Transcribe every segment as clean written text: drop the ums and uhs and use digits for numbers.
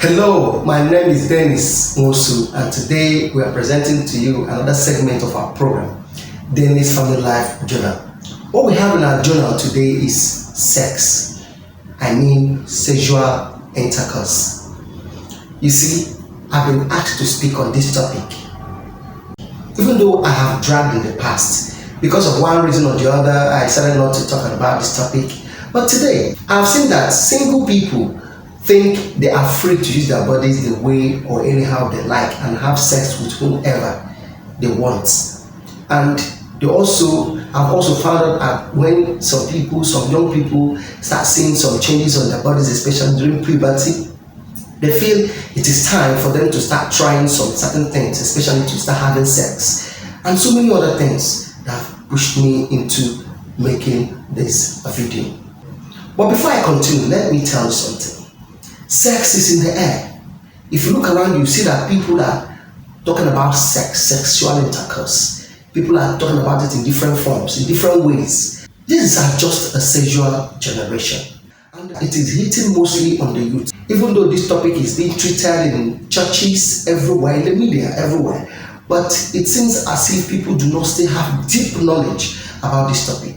Hello, my name is Denis, and today we are presenting to you another segment of our program, Denis Family Life Journal. What we have in our journal today is sex. Sexual intercourse. You see, I've been asked to speak on this topic. Even though I have dragged in the past, because of one reason or the other, I decided not to talk about this topic. But today, I've seen that single people think they are free to use their bodies the way or anyhow they like and have sex with whomever they want. And I've also found out that when some young people start seeing some changes on their bodies, especially during puberty, they feel it is time for them to start trying some certain things, especially to start having sex. And so many other things that have pushed me into making this a video. But before I continue, let me tell you something. Sex is in the air. If you look around, you see that people are talking about sex, sexual intercourse. People are talking about it in different forms, in different ways. This is just a sexual generation. And it is hitting mostly on the youth. Even though this topic is being treated in churches everywhere, in the media everywhere. But it seems as if people do not still have deep knowledge about this topic.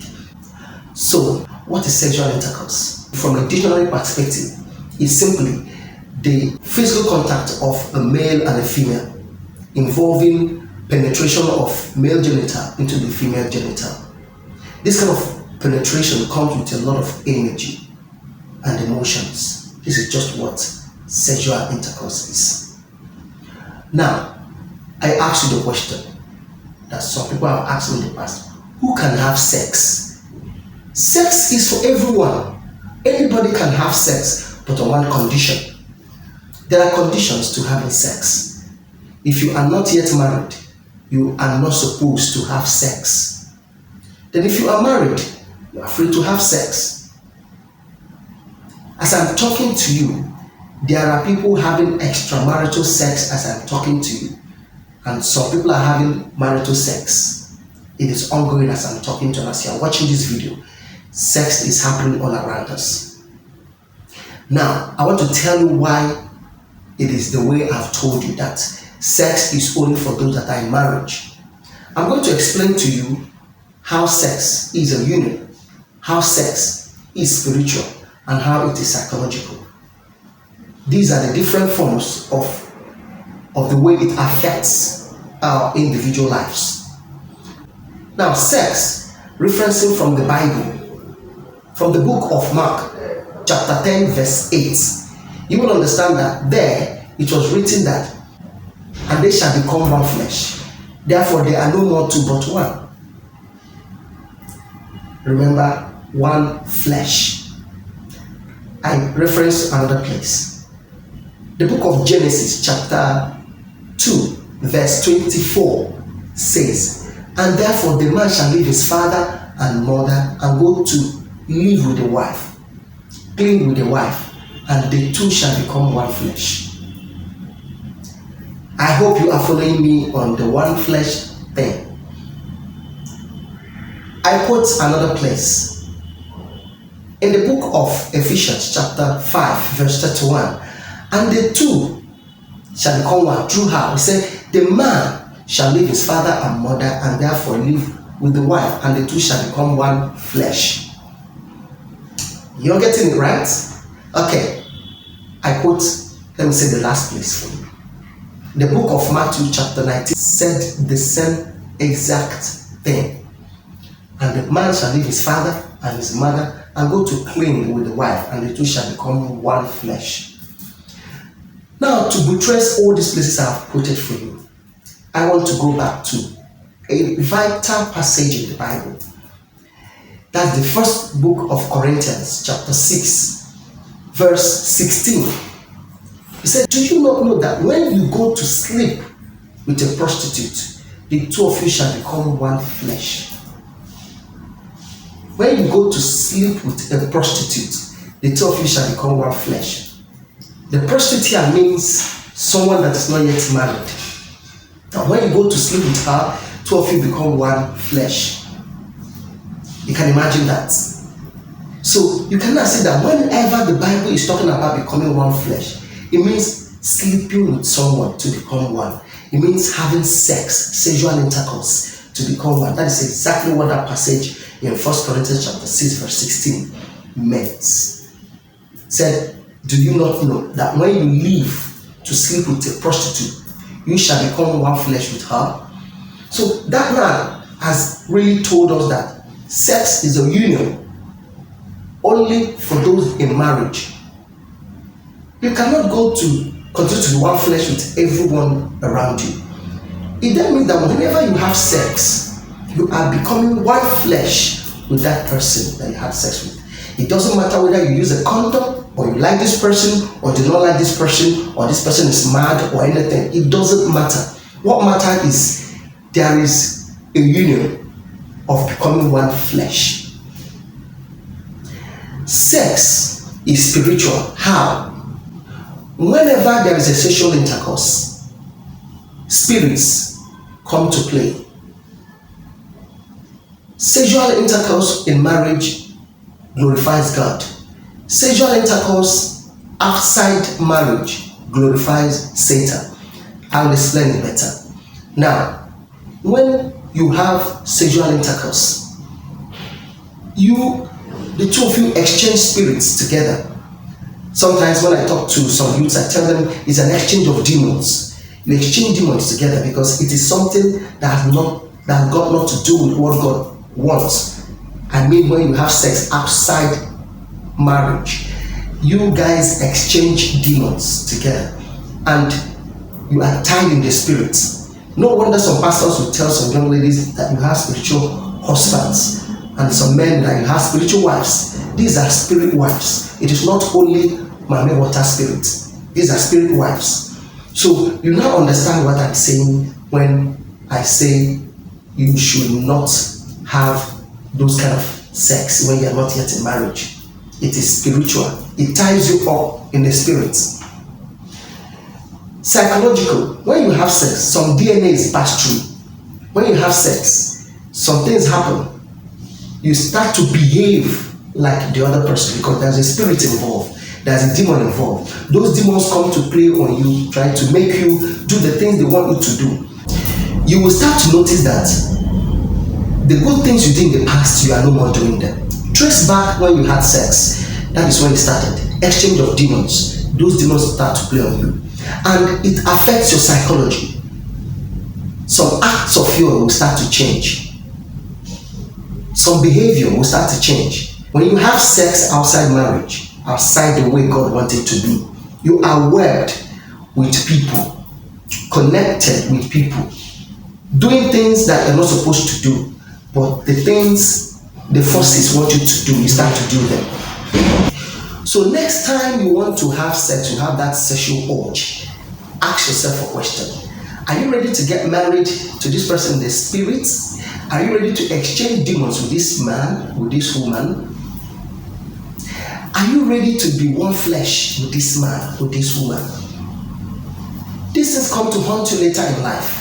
So, what is sexual intercourse? From a dictionary perspective, is simply the physical contact of a male and a female involving penetration of male genital into the female genital. This kind of penetration comes with a lot of energy and emotions. This is just what sexual intercourse is. Now, I ask you the question that some people have asked me in the past: who can have sex? Sex is for everyone. Anybody can have sex, but on one condition. There are conditions to having sex. If you are not yet married, you are not supposed to have sex. Then if you are married, you are free to have sex. As I'm talking to you, there are people having extramarital sex as I'm talking to you. And some people are having marital sex. It is ongoing as I'm talking to you. As you are watching this video, sex is happening all around us. Now, I want to tell you why it is the way I've told you that sex is only for those that are in marriage. I'm going to explain to you how sex is a union, how sex is spiritual, and how it is psychological. These are the different forms of the way it affects our individual lives. Now, sex, referencing from the Bible, from the book of Mark, chapter 10, verse 8, you will understand that there it was written that, and they shall become one flesh. Therefore, they are no more two but one. Remember, one flesh. I reference another place. The book of Genesis, chapter 2, verse 24 says, and therefore the man shall leave his father and mother and go to live with the wife. Cling with the wife, and the two shall become one flesh. I hope you are following me on the one flesh thing. I quote another place in the book of Ephesians chapter 5 verse 31, and the two shall become one through her. He said the man shall leave his father and mother and therefore live with the wife, and the two shall become one flesh. You're getting it right? Okay. I quote, let me say the last place for you. The book of Matthew chapter 19 said the same exact thing. And the man shall leave his father and his mother and go to cling with the wife, and the two shall become one flesh. Now, to buttress all these places I have quoted for you, I want to go back to a vital passage in the Bible. That's the first book of Corinthians, chapter 6, verse 16. He said, do you not know that when you go to sleep with a prostitute, the two of you shall become one flesh? When you go to sleep with a prostitute, the two of you shall become one flesh. The prostitute here means someone that is not yet married. Now, when you go to sleep with her, two of you become one flesh. You can imagine that. So you cannot say that whenever the Bible is talking about becoming one flesh, It means sleeping with someone to become one. It means having sex, sexual intercourse to become one. That is exactly what that passage in 1 Corinthians chapter 6 verse 16 meant. Said, do you not know that when you leave to sleep with a prostitute, you shall become one flesh with her? So that man has really told us that sex is a union only for those in marriage. You cannot continue to be one flesh with everyone around you. It then means that whenever you have sex, you are becoming one flesh with that person that you had sex with. It doesn't matter whether you use a condom, or you like this person, or do not like this person, or this person is mad, or anything. It doesn't matter. What matters is there is a union of becoming one flesh. Sex is spiritual. How? Whenever there is a sexual intercourse, spirits come to play. Sexual intercourse in marriage glorifies God. Sexual intercourse outside marriage glorifies Satan. I will explain it better. Now, when you have sexual intercourse, the two of you exchange spirits together. Sometimes when I talk to some youths, I tell them it's an exchange of demons. You exchange demons together because it is something that has got not to do with what God wants. I mean, when you have sex outside marriage, you guys exchange demons together and you are tied in the spirits. No wonder some pastors will tell some young ladies that you have spiritual husbands, and some men that you have spiritual wives. These are spirit wives. It is not only Mame Water spirit. These are spirit wives. So you now understand what I'm saying when I say you should not have those kind of sex when you are not yet in marriage. It is spiritual. It ties you up in the spirit. Psychological. When you have sex, some DNA is passed through. When you have sex, some things happen. You start to behave like the other person because there's a spirit involved. There's a demon involved. Those demons come to play on you, trying to make you do the things they want you to do. You will start to notice that the good things you did in the past, you are no more doing them. Trace back when you had sex. That is when it started. Exchange of demons. Those demons start to play on you. And it affects your psychology. Some acts of yours will start to change. Some behavior will start to change. When you have sex outside marriage, outside the way God wanted to be, you are wed with people, connected with people, doing things that you're not supposed to do, but the things the forces want you to do, you start to do them. So next time you want to have sex, you have that sexual urge, ask yourself a question. Are you ready to get married to this person in the spirit? Are you ready to exchange demons with this man, with this woman? Are you ready to be one flesh with this man, with this woman? These things come to haunt you later in life.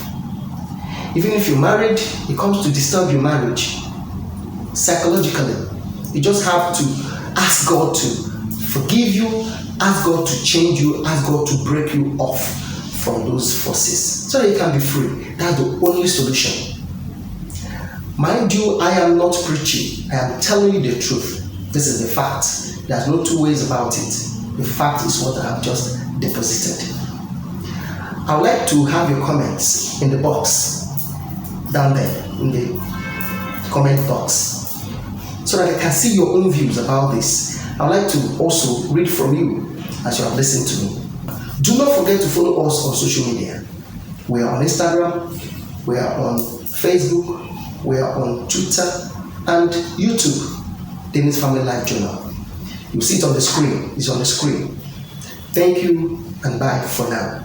Even if you're married, it comes to disturb your marriage. Psychologically, you just have to ask God to forgive you, ask God to change you, ask God to break you off from those forces so that you can be free. That's the only solution. Mind you, I am not preaching. I am telling you the truth. This is the fact. There's no two ways about it. The fact is what I have just deposited. I would like to have your comments in the box down there in the comment box so that I can see your own views about this. I would like to also read from you as you have listened to me. Do not forget to follow us on social media. We are on Instagram, we are on Facebook, we are on Twitter and YouTube. Denis Family Life Journal. You see it on the screen. It's on the screen. Thank you and bye for now.